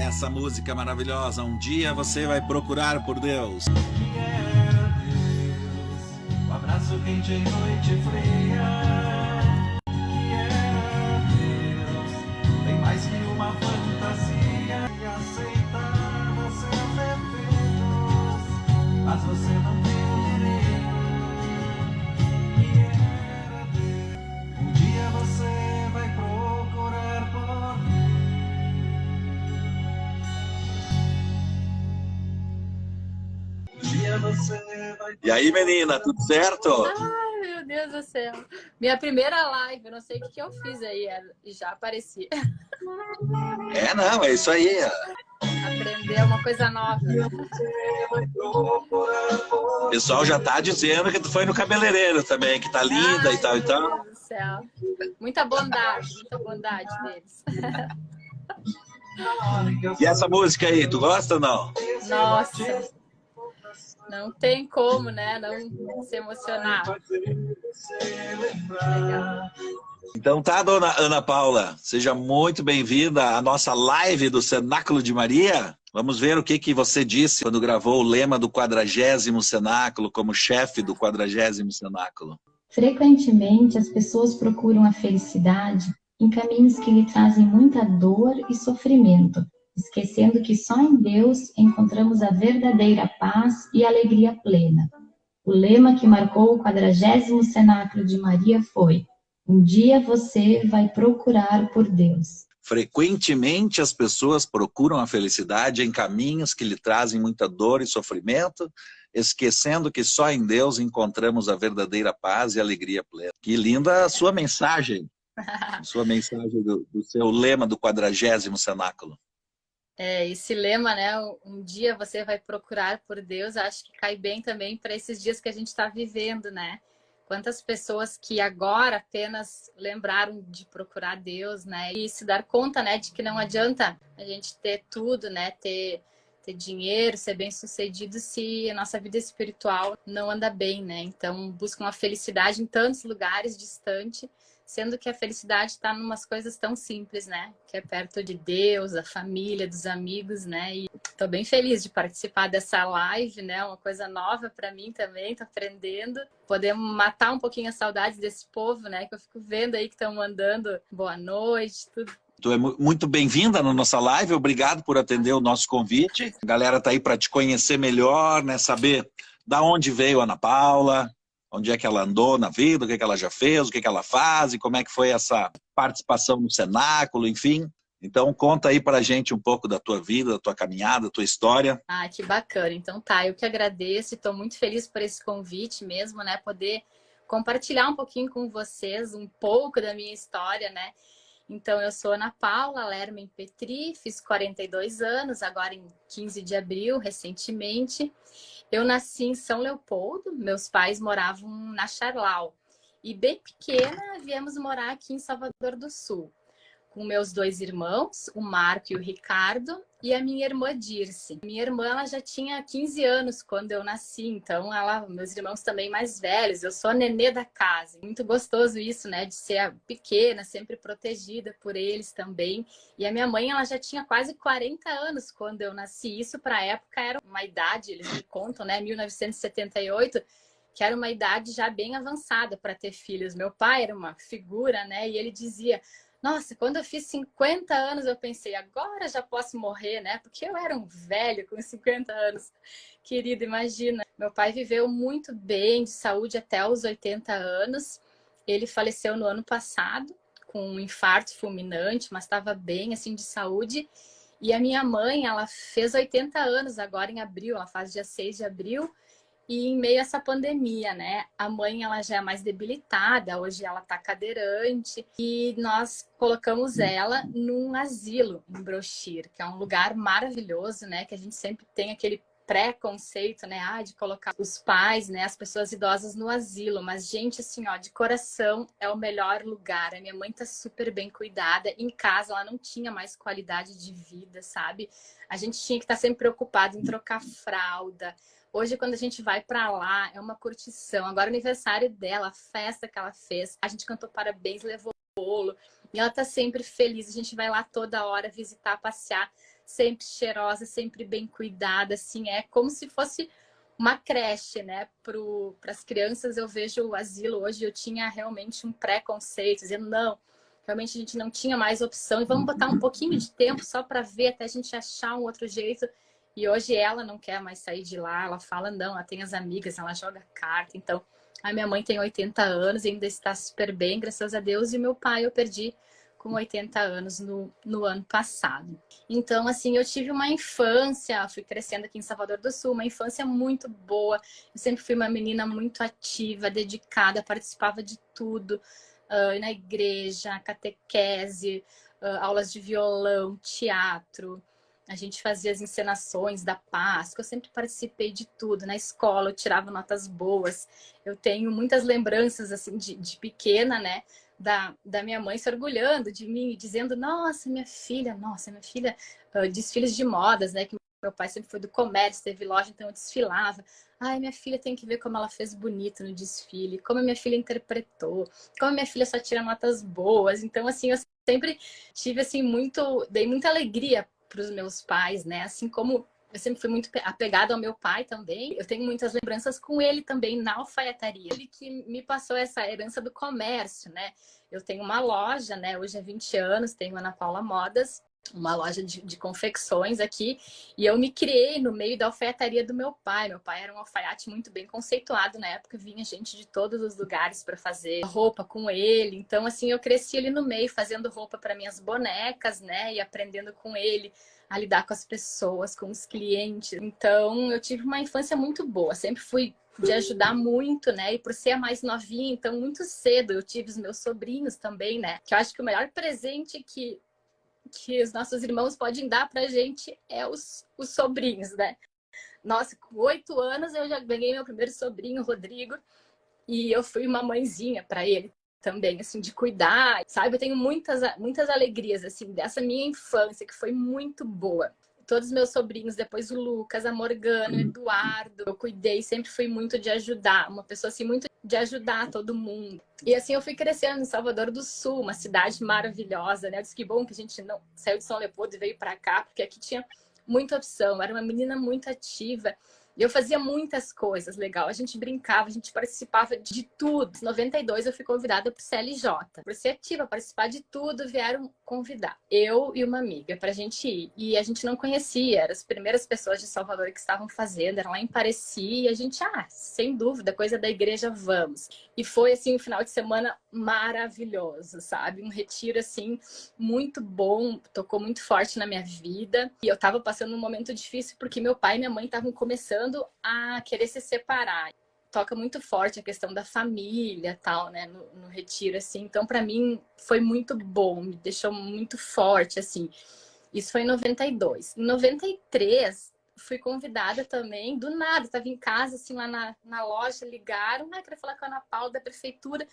essa música maravilhosa. Um dia você vai procurar por Deus. Que era Deus, o abraço quente em noite fria. Que era Deus, bem mais que uma fantasia. E aceitar você até Deus, mas você não tem o direito. Que era Deus, um dia você vai procurar por Deus. E aí, menina, tudo certo? Ai, meu Deus do céu. Minha primeira live, eu não sei o que eu fiz aí, já apareci. Não, é isso aí. Aprender uma coisa nova. O pessoal já tá dizendo que tu foi no cabeleireiro também, que tá linda e tal e tal. Meu Deus do céu. Muita bondade deles. E essa música aí, tu gosta ou não? Nossa, não tem como, né, não se emocionar. Legal. Então tá, dona Ana Paula, seja muito bem-vinda à nossa live do Cenáculo de Maria. Vamos ver o que você disse quando gravou o lema do 40º Cenáculo como chefe do 40º Cenáculo. Frequentemente, as pessoas procuram a felicidade em caminhos que lhe trazem muita dor e sofrimento, esquecendo que só em Deus encontramos a verdadeira paz e alegria plena. O lema que marcou o 40º Cenáculo de Maria foi: um dia você vai procurar por Deus. Frequentemente as pessoas procuram a felicidade em caminhos que lhe trazem muita dor e sofrimento, esquecendo que só em Deus encontramos a verdadeira paz e alegria plena. Que linda a sua mensagem do seu lema do 40º Cenáculo. Esse lema, né, um dia você vai procurar por Deus, acho que cai bem também para esses dias que a gente está vivendo, né? Quantas pessoas que agora apenas lembraram de procurar Deus, né? E se dar conta, né, de que não adianta a gente ter tudo, né? Ter dinheiro, ser bem-sucedido se a nossa vida espiritual não anda bem, né? Então, buscam a felicidade em tantos lugares distantes, sendo que a felicidade está em umas coisas tão simples, né? Que é perto de Deus, da família, dos amigos, né? E tô bem feliz de participar dessa live, né? Uma coisa nova para mim também, tô aprendendo. Podemos matar um pouquinho as saudades desse povo, né? Que eu fico vendo aí que estão mandando boa noite, tudo. Tu é muito bem-vinda na nossa live, obrigado por atender o nosso convite. A galera tá aí para te conhecer melhor, né? Saber da onde veio a Ana Paula, onde é que ela andou na vida, o que ela já fez, o que ela faz e como é que foi essa participação no Cenáculo, enfim. Então conta aí pra gente um pouco da tua vida, da tua caminhada, da tua história. Ah, que bacana. Então tá, eu que agradeço e estou muito feliz por esse convite mesmo, né? Poder compartilhar um pouquinho com vocês um pouco da minha história, né? Então, eu sou Ana Paula Lermen Petri, fiz 42 anos, agora em 15 de abril, recentemente. Eu nasci em São Leopoldo, meus pais moravam na Charlau. E bem pequena, viemos morar aqui em Salvador do Sul, com meus dois irmãos, o Marco e o Ricardo, e a minha irmã Dirce. Minha irmã ela já tinha 15 anos quando eu nasci, então meus irmãos também mais velhos, eu sou a nenê da casa. Muito gostoso isso, né, de ser pequena, sempre protegida por eles também. E a minha mãe ela já tinha quase 40 anos quando eu nasci, isso para a época era uma idade, eles me contam, né, 1978, que era uma idade já bem avançada para ter filhos. Meu pai era uma figura, né, e ele dizia: nossa, quando eu fiz 50 anos, eu pensei, agora já posso morrer, né? Porque eu era um velho com 50 anos. Querido, imagina. Meu pai viveu muito bem, de saúde até os 80 anos. Ele faleceu no ano passado, com um infarto fulminante, mas estava bem, assim, de saúde. E a minha mãe, ela fez 80 anos agora em abril, ela faz dia 6 de abril. E em meio a essa pandemia, né? A mãe, ela já é mais debilitada, hoje ela tá cadeirante. E nós colocamos ela num asilo em Brochir, que é um lugar maravilhoso, né? Que a gente sempre tem aquele preconceito, né? De colocar os pais, né? As pessoas idosas no asilo. Mas, gente, assim, ó, de coração é o melhor lugar. A minha mãe tá super bem cuidada. Em casa, ela não tinha mais qualidade de vida, sabe? A gente tinha que estar sempre preocupado em trocar fralda. Hoje, quando a gente vai pra lá, é uma curtição. Agora, o aniversário dela, a festa que ela fez, a gente cantou parabéns, levou bolo. E ela tá sempre feliz. A gente vai lá toda hora visitar, passear. sempre cheirosa, sempre bem cuidada, assim, é como se fosse uma creche, né? Para as crianças, eu vejo o asilo hoje, eu tinha realmente um preconceito, dizendo, não, realmente a gente não tinha mais opção, e vamos botar um pouquinho de tempo só para ver, até a gente achar um outro jeito. E hoje ela não quer mais sair de lá, ela fala, não, ela tem as amigas, ela joga carta. Então, a minha mãe tem 80 anos e ainda está super bem, graças a Deus, e meu pai eu perdi com 80 anos no ano passado. Então, assim, eu tive uma infância, fui crescendo aqui em Salvador do Sul, uma infância muito boa. Eu sempre fui uma menina muito ativa, dedicada, participava de tudo, na igreja, catequese, aulas de violão, teatro. A gente fazia as encenações da Páscoa, eu sempre participei de tudo. Na escola eu tirava notas boas. Eu tenho muitas lembranças, assim, de pequena, né? Da minha mãe se orgulhando de mim, dizendo, nossa, minha filha, desfiles de modas, né? Que meu pai sempre foi do comércio, teve loja, então eu desfilava. Ai, minha filha tem que ver como ela fez bonito no desfile, como a minha filha interpretou, como a minha filha só tira notas boas. Então, assim, eu sempre tive, assim, dei muita alegria para os meus pais, né? Assim como eu sempre fui muito apegada ao meu pai também. Eu tenho muitas lembranças com ele também na alfaiataria. Ele que me passou essa herança do comércio, né? Eu tenho uma loja, né? Hoje há 20 anos, tenho Ana Paula Modas, uma loja de confecções aqui. E eu me criei no meio da alfaiataria do meu pai. Meu pai era um alfaiate muito bem conceituado. Na época vinha gente de todos os lugares para fazer roupa com ele. Então, assim, eu cresci ali no meio, fazendo roupa para minhas bonecas, né? E aprendendo com ele a lidar com as pessoas, com os clientes. Então, eu tive uma infância muito boa. Sempre fui de ajudar muito, né? E por ser a mais novinha, então, muito cedo eu tive os meus sobrinhos também, né? Que eu acho que o melhor presente que os nossos irmãos podem dar pra gente é os sobrinhos, né? Nossa, com 8 anos eu já ganhei meu primeiro sobrinho, Rodrigo, e eu fui uma mãezinha para ele também, assim, de cuidar, sabe? Eu tenho muitas alegrias, assim, dessa minha infância, que foi muito boa. Todos os meus sobrinhos, depois o Lucas, a Morgana, o Eduardo, eu cuidei, sempre fui muito de ajudar, uma pessoa, assim, muito de ajudar todo mundo. E assim eu fui crescendo em Salvador do Sul, uma cidade maravilhosa, né? Eu disse que bom que a gente não saiu de São Leopoldo e veio para cá, porque aqui tinha muita opção, era uma menina muito ativa. E eu fazia muitas coisas legal. A gente brincava, a gente participava de tudo. Em 92 eu fui convidada para o CLJ. Por ser ativa, participar de tudo, vieram convidar. Eu e uma amiga para a gente ir. E a gente não conhecia, eram as primeiras pessoas de Salvador que estavam fazendo, eram lá em Pareci. E a gente, sem dúvida, coisa da igreja, vamos. E foi, assim, um final de semana maravilhoso, sabe? Um retiro, assim, muito bom, tocou muito forte na minha vida. E eu tava passando um momento difícil porque meu pai e minha mãe estavam começando a querer se separar. Toca muito forte a questão da família, tal, né, no retiro, assim. Então, para mim, foi muito bom, me deixou muito forte, assim. Isso foi em 92. Em 93, fui convidada também, do nada, estava em casa, assim, lá na loja, ligaram, queria falar com a Ana Paula da prefeitura.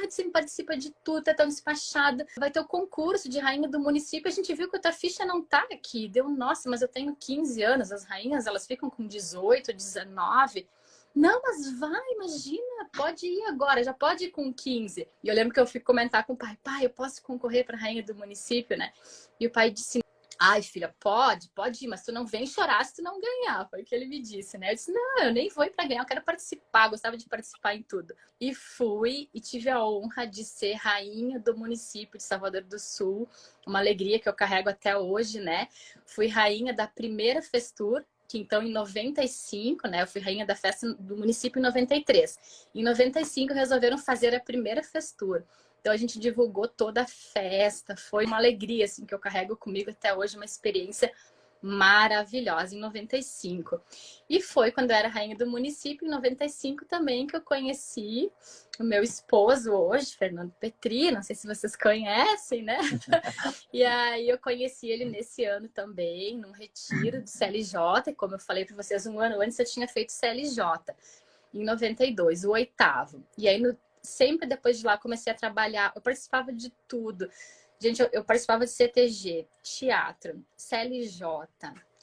Você participa de tudo, tá tão despachada. Vai ter o concurso de rainha do município, a gente viu que a tua ficha não tá aqui. Deu, nossa, mas eu tenho 15 anos, as rainhas, elas ficam com 18, 19. Não, mas vai, imagina, pode ir agora, já pode ir com 15. E eu lembro que eu fui comentar com o pai, eu posso concorrer para rainha do município, né? E o pai disse, ai, filha, pode ir, mas tu não vem chorar se tu não ganhar. Foi o que ele me disse, né? Eu disse, não, eu nem vou ir para ganhar, eu quero participar, gostava de participar em tudo. E fui e tive a honra de ser rainha do município de Salvador do Sul, uma alegria que eu carrego até hoje, né? Fui rainha da primeira Festur, que então em 95, né? Eu fui rainha da festa do município em 93. Em 95 resolveram fazer a primeira Festur. Então a gente divulgou toda a festa, foi uma alegria assim que eu carrego comigo até hoje, uma experiência maravilhosa em 95. E foi quando eu era rainha do município em 95 também que eu conheci o meu esposo hoje, Fernando Petri, não sei se vocês conhecem, né? E aí eu conheci ele nesse ano também, num retiro do CLJ, como eu falei para vocês, um ano antes eu tinha feito CLJ, em 92, o 8º. E aí sempre depois de lá comecei a trabalhar, eu participava de tudo. Gente, eu participava de CTG, teatro, CLJ,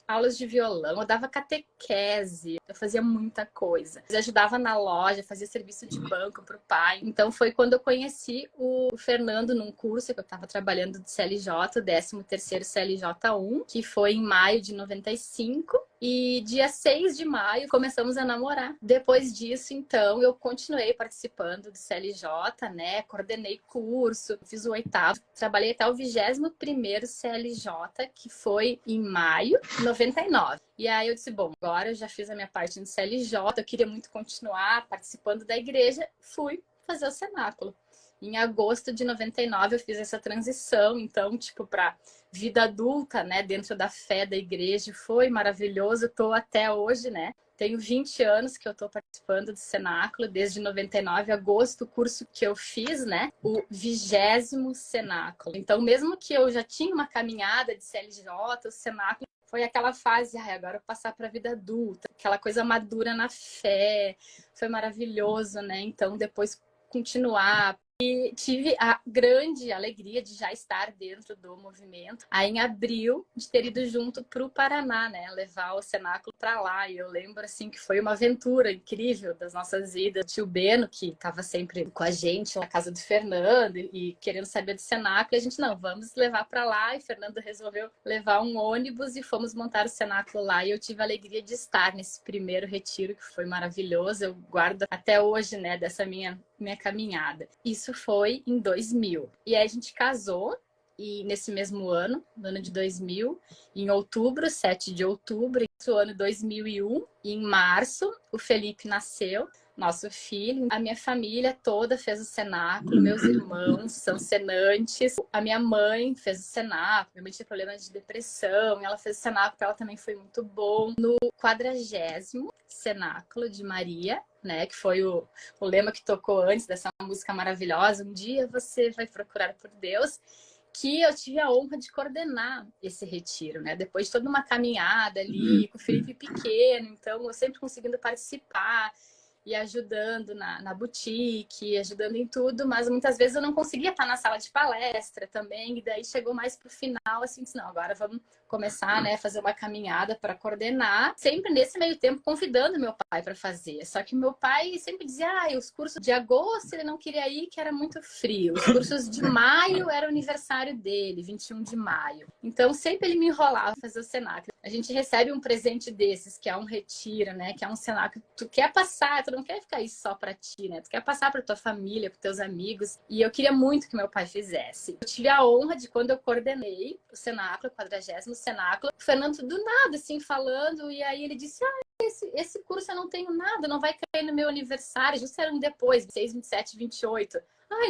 aulas de violão, eu dava catequese, eu fazia muita coisa. Eu ajudava na loja, fazia serviço de banco pro pai. Então foi quando eu conheci o Fernando num curso que eu estava trabalhando de CLJ, 13º CLJ1, que foi em maio de 95. E dia 6 de maio começamos a namorar. Depois disso, então, eu continuei participando do CLJ, né? Coordenei curso, fiz o 8º, trabalhei até o 21º CLJ, que foi em maio de 99. E aí eu disse, bom, agora eu já fiz a minha parte no CLJ, eu queria muito continuar participando da igreja, fui fazer o cenáculo. Em agosto de 99 eu fiz essa transição, então, tipo, para vida adulta, né, dentro da fé da igreja, foi maravilhoso. Eu tô até hoje, né? Tenho 20 anos que eu tô participando do cenáculo, desde 99, agosto, o curso que eu fiz, né, o 20º cenáculo. Então, mesmo que eu já tinha uma caminhada de CLJ, o cenáculo foi aquela fase, agora eu vou passar para a vida adulta, aquela coisa madura na fé, foi maravilhoso, né? Então, depois continuar. E tive a grande alegria de já estar dentro do movimento. Aí, em abril, de ter ido junto para o Paraná, né? Levar o cenáculo para lá. E eu lembro, assim, que foi uma aventura incrível das nossas vidas. O tio Beno, que estava sempre com a gente na casa do Fernando e querendo saber do cenáculo. E a gente, não, vamos levar para lá. E Fernando resolveu levar um ônibus e fomos montar o cenáculo lá. E eu tive a alegria de estar nesse primeiro retiro, que foi maravilhoso. Eu guardo até hoje, né, dessa minha caminhada. Isso foi em 2000. E aí a gente casou, e nesse mesmo ano, no ano de 2000, em outubro, 7 de outubro, no ano 2001, e em março, o Felipe nasceu, nosso filho. A minha família toda fez o cenáculo, meus irmãos são cenantes. A minha mãe fez o cenáculo, minha mãe tinha problema de depressão, ela fez o cenáculo, ela também foi muito bom. No 40º cenáculo de Maria, né, que foi o lema que tocou antes dessa música maravilhosa, um dia você vai procurar por Deus, que eu tive a honra de coordenar esse retiro, né? Depois de toda uma caminhada ali, com o Felipe pequeno, então eu sempre conseguindo participar e ajudando na boutique, ajudando em tudo, mas muitas vezes eu não conseguia estar na sala de palestra também, e daí chegou mais pro final, assim, disse, não, agora vamos começar, né, fazer uma caminhada para coordenar, sempre nesse meio tempo convidando meu pai para fazer, só que meu pai sempre dizia, os cursos de agosto ele não queria ir, que era muito frio, os cursos de maio era o aniversário dele, 21 de maio, então sempre ele me enrolava para fazer o cenáculo. A gente recebe um presente desses, que é um retiro, né, que é um cenáculo, tu quer passar, tu não quer ficar isso só pra ti, né? Tu quer passar pra tua família, pros teus amigos. E eu queria muito que meu pai fizesse. Eu tive a honra de, quando eu coordenei o cenáculo, o 40º cenáculo, o Fernando do nada, assim, falando, e aí ele disse, esse curso eu não tenho nada, não vai cair no meu aniversário, justo era um depois, 26, 27, 28.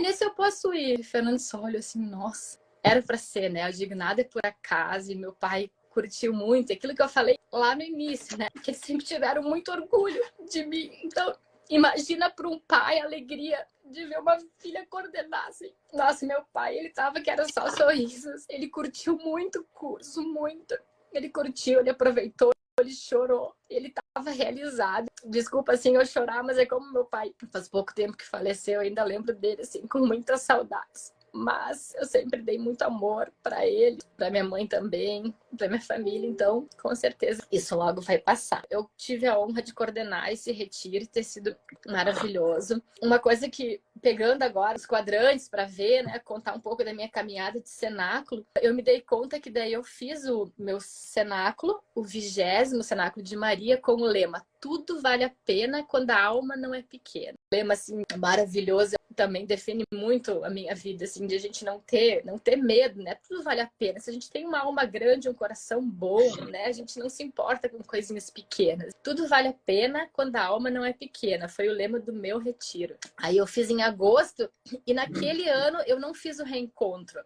Nesse eu posso ir. E o Fernando só olha assim, nossa, era pra ser, né? Eu digo, nada é por acaso, e meu pai curtiu muito, aquilo que eu falei lá no início, né? Que eles sempre tiveram muito orgulho de mim. Então, imagina para um pai a alegria de ver uma filha coordenar, assim. Nossa, meu pai, ele tava que era só sorrisos. Ele curtiu muito o curso, muito. Ele curtiu, ele aproveitou, ele chorou. Ele tava realizado. Desculpa, assim, eu chorar, mas é como meu pai, faz pouco tempo que faleceu, eu ainda lembro dele, assim, com muitas saudades. Mas eu sempre dei muito amor para ele, para minha mãe também, para minha família, então com certeza isso logo vai passar. Eu tive a honra de coordenar esse retiro e ter sido maravilhoso. Uma coisa que, pegando agora os quadrantes para ver, né, contar um pouco da minha caminhada de cenáculo, eu me dei conta que daí eu fiz o meu cenáculo, o 20º cenáculo de Maria, com o lema: tudo vale a pena quando a alma não é pequena. Lema assim maravilhoso, também define muito a minha vida, assim, de a gente não ter medo, né? Tudo vale a pena. Se a gente tem uma alma grande, um coração bom, né? A gente não se importa com coisinhas pequenas. Tudo vale a pena quando a alma não é pequena. Foi o lema do meu retiro. Aí eu fiz em agosto e naquele ano eu não fiz o reencontro.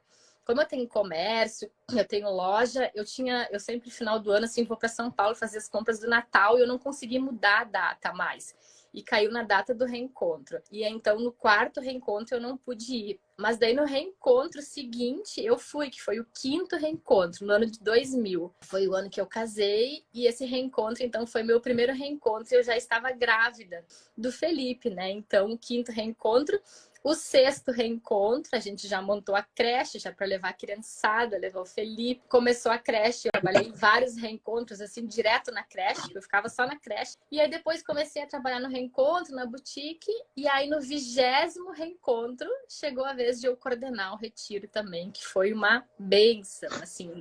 Como eu tenho comércio, eu tenho loja, eu sempre, no final do ano, assim, vou para São Paulo fazer as compras do Natal e eu não consegui mudar a data mais. E caiu na data do reencontro. E então, no 4º reencontro, eu não pude ir. Mas daí, no reencontro seguinte, eu fui, que foi o 5º reencontro, no ano de 2000. Foi o ano que eu casei, e esse reencontro, então, foi meu primeiro reencontro. E eu já estava grávida do Felipe, né? Então, o 5º reencontro, O sexto reencontro, a gente já montou a creche, já para levar a criançada, levar o Felipe. Começou a creche, eu trabalhei em vários reencontros, assim, direto na creche, eu ficava só na creche. E aí depois comecei a trabalhar no reencontro, na boutique. E aí no 20º reencontro, chegou a vez de eu coordenar o retiro também, que foi uma bênção, assim,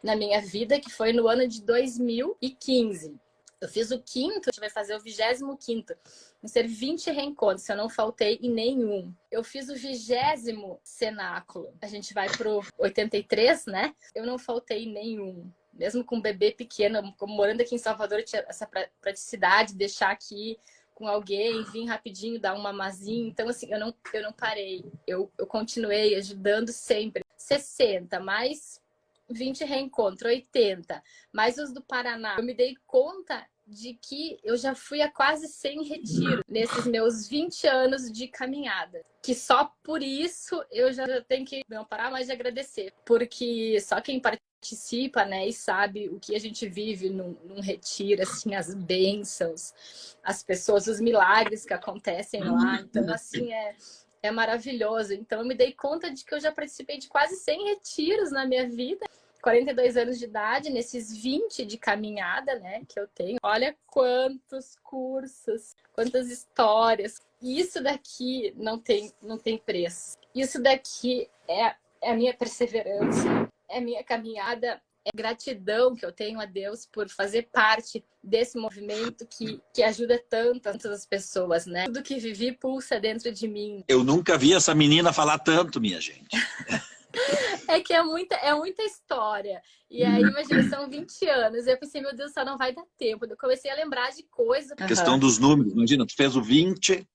na minha vida, que foi no ano de 2015. Eu fiz o 5º, a gente vai fazer o 25º. Vão ser 20 reencontros, eu não faltei em nenhum. Eu fiz o 20º cenáculo. A gente vai pro 83, né? Eu não faltei em nenhum. Mesmo com um bebê pequeno, como morando aqui em Salvador, eu tinha essa praticidade de deixar aqui com alguém, vir rapidinho, dar um mamazinho. Então, assim, eu não parei. Eu continuei ajudando sempre. 60, mais 20 reencontros, 80. Mais os do Paraná. Eu me dei conta de que eu já fui a quase 100 retiros nesses meus 20 anos de caminhada. Que só por isso eu já tenho que não parar mais de agradecer. Porque só quem participa, né, e sabe o que a gente vive num retiro, assim, as bênçãos, as pessoas, os milagres que acontecem lá. Então, assim, é maravilhoso. Então, eu me dei conta de que eu já participei de quase 100 retiros na minha vida. 42 anos de idade, nesses 20 de caminhada, né, que eu tenho. Olha quantos cursos, quantas histórias. Isso daqui não tem preço. Isso daqui é a minha perseverança, é a minha caminhada, é a gratidão que eu tenho a Deus por fazer parte desse movimento que ajuda tantas pessoas, né? Tudo que vivi pulsa dentro de mim. Eu nunca vi essa menina falar tanto, minha gente. É que é muita história. E aí, imagina, são 20 anos. Eu pensei, meu Deus, só não vai dar tempo. Eu comecei a lembrar de coisas. Questão dos números. Imagina, tu fez o 20,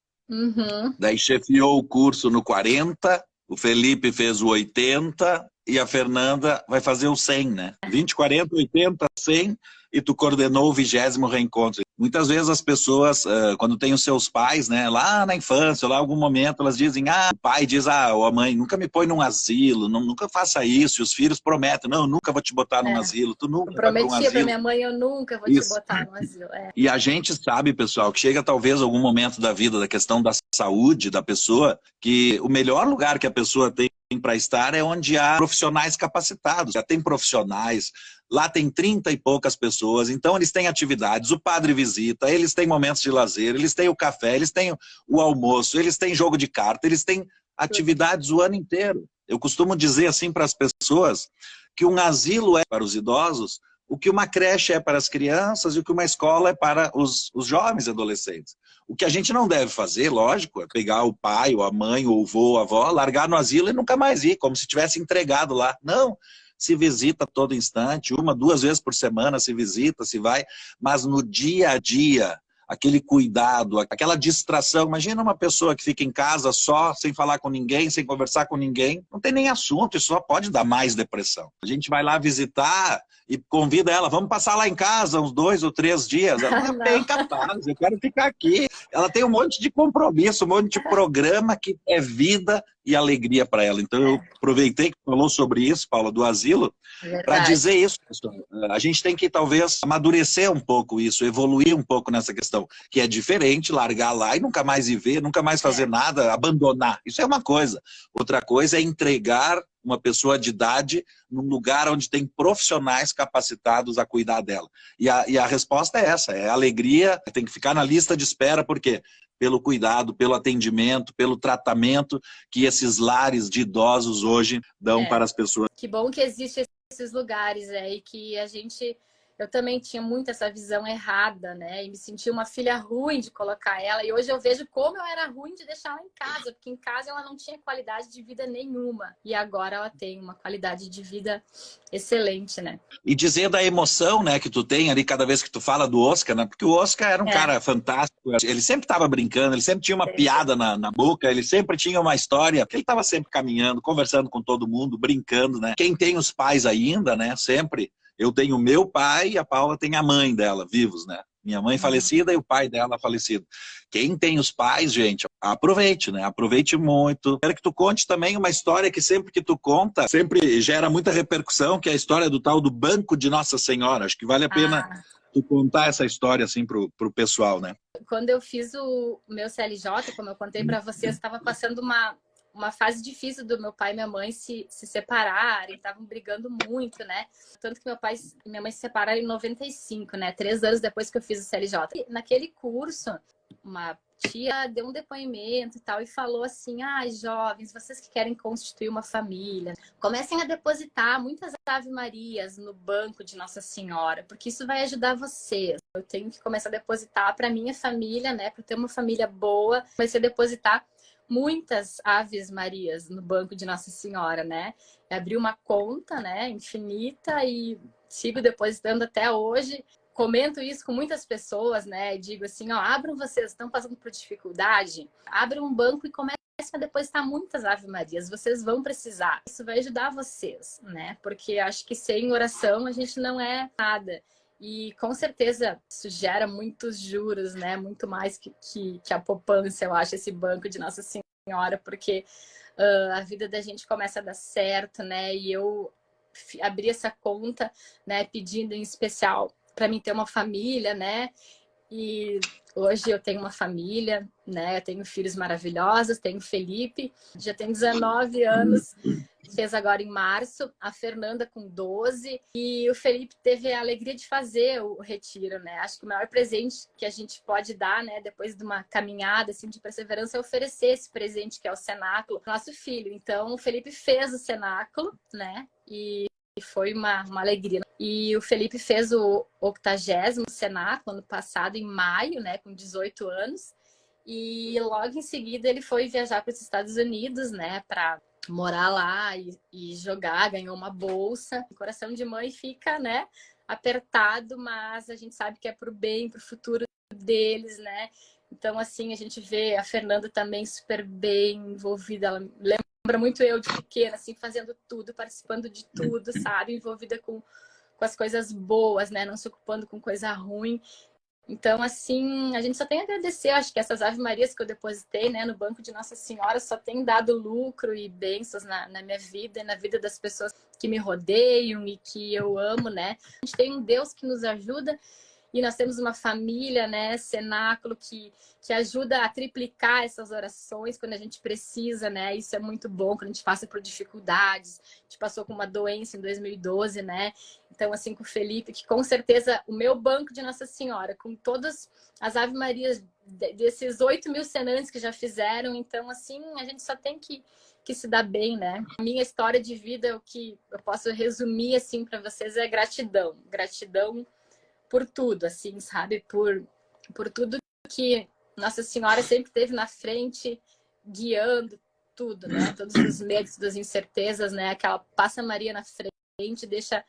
daí chefiou o curso no 40, o Felipe fez o 80 e a Fernanda vai fazer o 100, né? 20, 40, 80, 100 e tu coordenou o 20º reencontro. Muitas vezes as pessoas, quando tem os seus pais, né, lá na infância, lá em algum momento, elas dizem, o pai diz, ou a mãe, nunca me põe num asilo, nunca faça isso, e os filhos prometem, não, eu nunca vou te botar num asilo, tu nunca vai pra um asilo. Prometia pra minha mãe, eu nunca vou te botar num asilo. E a gente sabe, pessoal, que chega talvez algum momento da vida, da questão da saúde da pessoa, que o melhor lugar que a pessoa tem para estar é onde há profissionais capacitados. Já tem profissionais, lá tem 30 e poucas pessoas, então eles têm atividades, o padre visita, eles têm momentos de lazer, eles têm o café, eles têm o almoço, eles têm jogo de carta, eles têm atividades o ano inteiro. Eu costumo dizer assim para as pessoas que um asilo é para os idosos o que uma creche é para as crianças e o que uma escola é para os jovens e adolescentes. O que a gente não deve fazer, lógico, é pegar o pai, ou a mãe, ou o avô, a avó, largar no asilo e nunca mais ir, como se tivesse entregado lá. Não, se visita a todo instante, 1, 2 vezes por semana se visita, se vai, mas no dia a dia, aquele cuidado, aquela distração. Imagina uma pessoa que fica em casa só, sem falar com ninguém, sem conversar com ninguém, não tem nem assunto, isso só pode dar mais depressão. A gente vai lá visitar e convida ela, vamos passar lá em casa uns 2 ou 3 dias. Ela não é incapaz, eu quero ficar aqui. Ela tem um monte de compromisso, um monte de programa que é vida e alegria para ela. Então eu aproveitei que falou sobre isso, Paula, do asilo, para dizer isso, pessoal. A gente tem que talvez amadurecer um pouco isso, evoluir um pouco nessa questão, que é diferente largar lá e nunca mais viver, nunca mais fazer nada, abandonar. Isso é uma coisa. Outra coisa é entregar uma pessoa de idade num lugar onde tem profissionais capacitados a cuidar dela. E a resposta é essa, é alegria, tem que ficar na lista de espera, por quê? Pelo cuidado, pelo atendimento, pelo tratamento que esses lares de idosos hoje dão para as pessoas. Que bom que existem esses lugares, e que a gente... Eu também tinha muito essa visão errada, né? E me sentia uma filha ruim de colocar ela. E hoje eu vejo como eu era ruim de deixar ela em casa. Porque em casa ela não tinha qualidade de vida nenhuma. E agora ela tem uma qualidade de vida excelente, né? E dizer da emoção, né, que tu tem ali cada vez que tu fala do Oscar, né? Porque o Oscar era um cara fantástico. Ele sempre estava brincando, ele sempre tinha uma piada na boca, ele sempre tinha uma história. Ele estava sempre caminhando, conversando com todo mundo, brincando, né? Quem tem os pais ainda, né, sempre... Eu tenho meu pai e a Paula tem a mãe dela, vivos, né? Minha mãe falecida e o pai dela falecido. Quem tem os pais, gente, aproveite, né? Aproveite muito. Quero que tu conte também uma história que sempre que tu conta, sempre gera muita repercussão, que é a história do tal do Banco de Nossa Senhora. Acho que vale a pena tu contar essa história assim pro pessoal, né? Quando eu fiz o meu CLJ, como eu contei para vocês, estava passando uma fase difícil do meu pai e minha mãe se separarem, estavam brigando muito, né? Tanto que meu pai e minha mãe se separaram em 95, né? 3 anos depois que eu fiz o CLJ. E naquele curso, uma tia deu um depoimento e tal e falou assim: jovens, vocês que querem constituir uma família, comecem a depositar muitas ave-marias no banco de Nossa Senhora, porque isso vai ajudar vocês. Eu tenho que começar a depositar para minha família, né? Para ter uma família boa, comecei a depositar muitas aves marias no banco de Nossa Senhora, né? Eu abri uma conta, né, infinita, e sigo depositando até hoje. Comento isso com muitas pessoas, né? Digo assim, abram, vocês estão passando por dificuldade, abram um banco e comecem a depositar muitas ave-marias, vocês vão precisar. Isso vai ajudar vocês, né? Porque acho que sem oração a gente não é nada. E com certeza isso gera muitos juros, né? Muito mais que a poupança, eu acho, esse banco de Nossa Senhora, porque a vida da gente começa a dar certo, né? E eu abri essa conta, né, pedindo em especial para mim ter uma família, né? E hoje eu tenho uma família, né? Eu tenho filhos maravilhosos, tenho o Felipe, já tem 19 anos, fez agora em março, a Fernanda com 12, e o Felipe teve a alegria de fazer o retiro, né? Acho que o maior presente que a gente pode dar, né, depois de uma caminhada assim de perseverança, é oferecer esse presente que é o cenáculo pro nosso filho. Então o Felipe fez o cenáculo, né? E foi uma alegria. E o Felipe fez o 80º cenáculo ano passado, em maio, né, com 18 anos. E logo em seguida ele foi viajar para os Estados Unidos, né, para morar lá e jogar, ganhou uma bolsa. O coração de mãe fica, né, apertado, mas a gente sabe que é pro bem, pro futuro deles, né? Então, assim, a gente vê a Fernanda também super bem envolvida. Ela lembra muito eu de pequena, assim, fazendo tudo, participando de tudo, sabe? Envolvida com as coisas boas, né? Não se ocupando com coisa ruim. Então, assim, a gente só tem a agradecer. Eu acho que essas ave-marias que eu depositei, né, no banco de Nossa Senhora só tem dado lucro e bênçãos na minha vida e na vida das pessoas que me rodeiam e que eu amo, né? A gente tem um Deus que nos ajuda. E nós temos uma família, né, cenáculo, que ajuda a triplicar essas orações quando a gente precisa, né? Isso é muito bom quando a gente passa por dificuldades. A gente passou com uma doença em 2012, né? Então, assim, com o Felipe, que com certeza o meu banco de Nossa Senhora, com todas as ave-marias desses 8.000 senantes que já fizeram, então, assim, a gente só tem que se dar bem, né? A minha história de vida, o que eu posso resumir, assim, para vocês é gratidão. Gratidão por tudo, assim, sabe? Por tudo que Nossa Senhora sempre esteve na frente, guiando tudo, né? Todos os medos, das incertezas, né? Aquela passa Maria na frente, deixa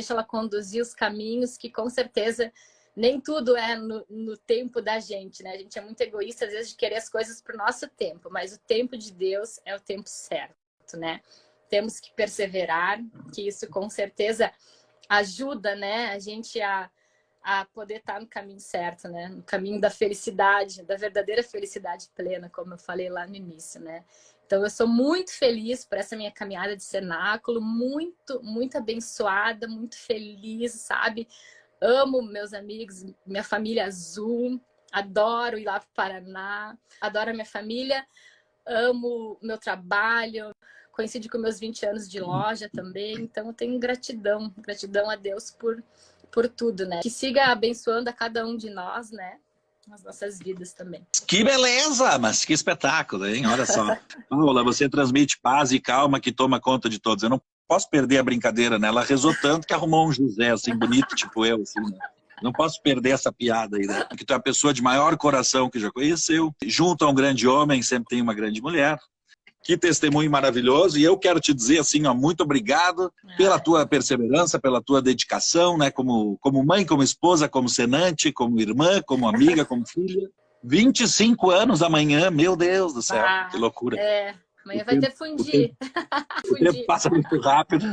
ela conduzir os caminhos, que com certeza nem tudo é no tempo da gente, né? A gente é muito egoísta, às vezes, de querer as coisas pro nosso tempo, mas o tempo de Deus é o tempo certo, né? Temos que perseverar, que isso com certeza ajuda, né? A gente a poder estar no caminho certo, né? No caminho da felicidade, da verdadeira felicidade plena, como eu falei lá no início, né? Então, eu sou muito feliz por essa minha caminhada de cenáculo, muito, muito abençoada, muito feliz, sabe? Amo meus amigos, minha família azul, adoro ir lá para o Paraná, adoro a minha família, amo o meu trabalho, coincide com meus 20 anos de loja também, então eu tenho gratidão a Deus por tudo, né? Que siga abençoando a cada um de nós, né? Nas nossas vidas também. Que beleza, mas que espetáculo, hein? Olha só. Paula, você transmite paz e calma que toma conta de todos. Eu não posso perder a brincadeira, né? Ela rezou tanto que arrumou um José, assim, bonito, tipo eu, assim, né? Não posso perder essa piada aí, né? Que tu é a pessoa de maior coração que já conheceu. Junto a um grande homem, sempre tem uma grande mulher. Que testemunho maravilhoso. E eu quero te dizer assim, ó, muito obrigado pela tua perseverança, pela tua dedicação, né? Como mãe, como esposa, como senante, como irmã, como amiga, como filha. 25 anos amanhã, meu Deus do céu, que loucura. Amanhã vai ter fundir. O tempo passa muito rápido.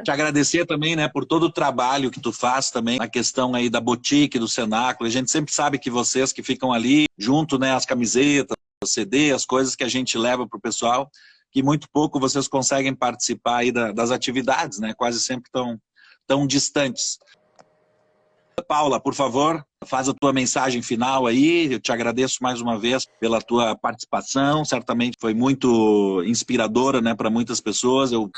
Te agradecer também, né, por todo o trabalho que tu faz também na questão aí da boutique, do cenáculo. A gente sempre sabe que vocês que ficam ali junto, né, as camisetas, CD, as coisas que a gente leva para o pessoal, que muito pouco vocês conseguem participar aí das atividades, né? Quase sempre tão distantes. Paula, por favor, faz a tua mensagem final aí. Eu te agradeço mais uma vez pela tua participação. Certamente foi muito inspiradora, né, para muitas pessoas. Eu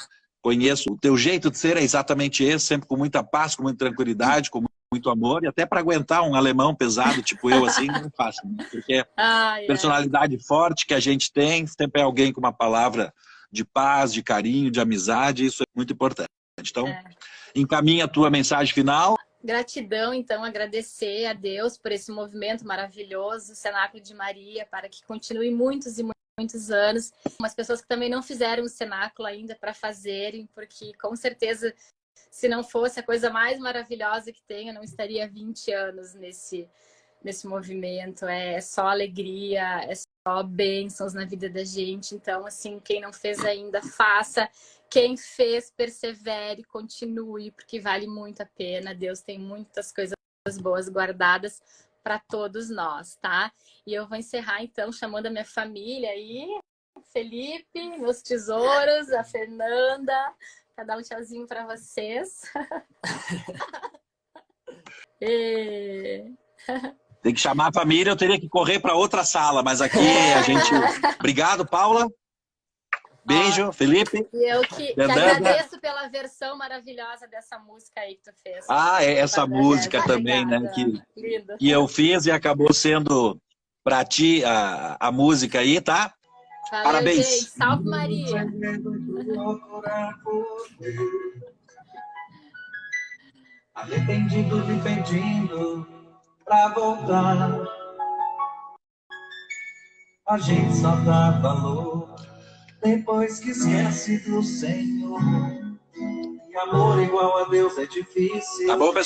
conheço o teu jeito de ser, é exatamente esse, sempre com muita paz, com muita tranquilidade, com muito amor. E até para aguentar um alemão pesado, tipo eu, assim, não é fácil, né? Porque personalidade forte que a gente tem, sempre é alguém com uma palavra de paz, de carinho, de amizade. Isso é muito importante. Então, encaminha a tua mensagem final. Gratidão, então, agradecer a Deus por esse movimento maravilhoso, o Cenáculo de Maria, para que continue muitos e muitos anos. Umas pessoas que também não fizeram o cenáculo ainda para fazerem, porque com certeza, se não fosse a coisa mais maravilhosa que tem, eu não estaria 20 anos nesse movimento. É só alegria, é só bênçãos na vida da gente. Então, assim, quem não fez ainda, faça. Quem fez, persevere, continue, porque vale muito a pena. Deus tem muitas coisas boas guardadas para todos nós, tá? E eu vou encerrar, então, chamando a minha família aí. Felipe, meus tesouros, a Fernanda. Vou dar um tchauzinho para vocês. Tem que chamar a família, eu teria que correr para outra sala, mas aqui a gente... Obrigado, Paula. Beijo, Felipe. E eu que agradeço pela versão maravilhosa dessa música aí que tu fez. Essa música também, né? Que eu fiz e acabou sendo para ti a música aí, tá? Valeu, parabéns. Gente. Salve Maria. Arrependido e pedindo pra voltar. A gente só dá valor depois que esquece do Senhor. E amor igual a Deus é difícil. Tá bom, pessoal?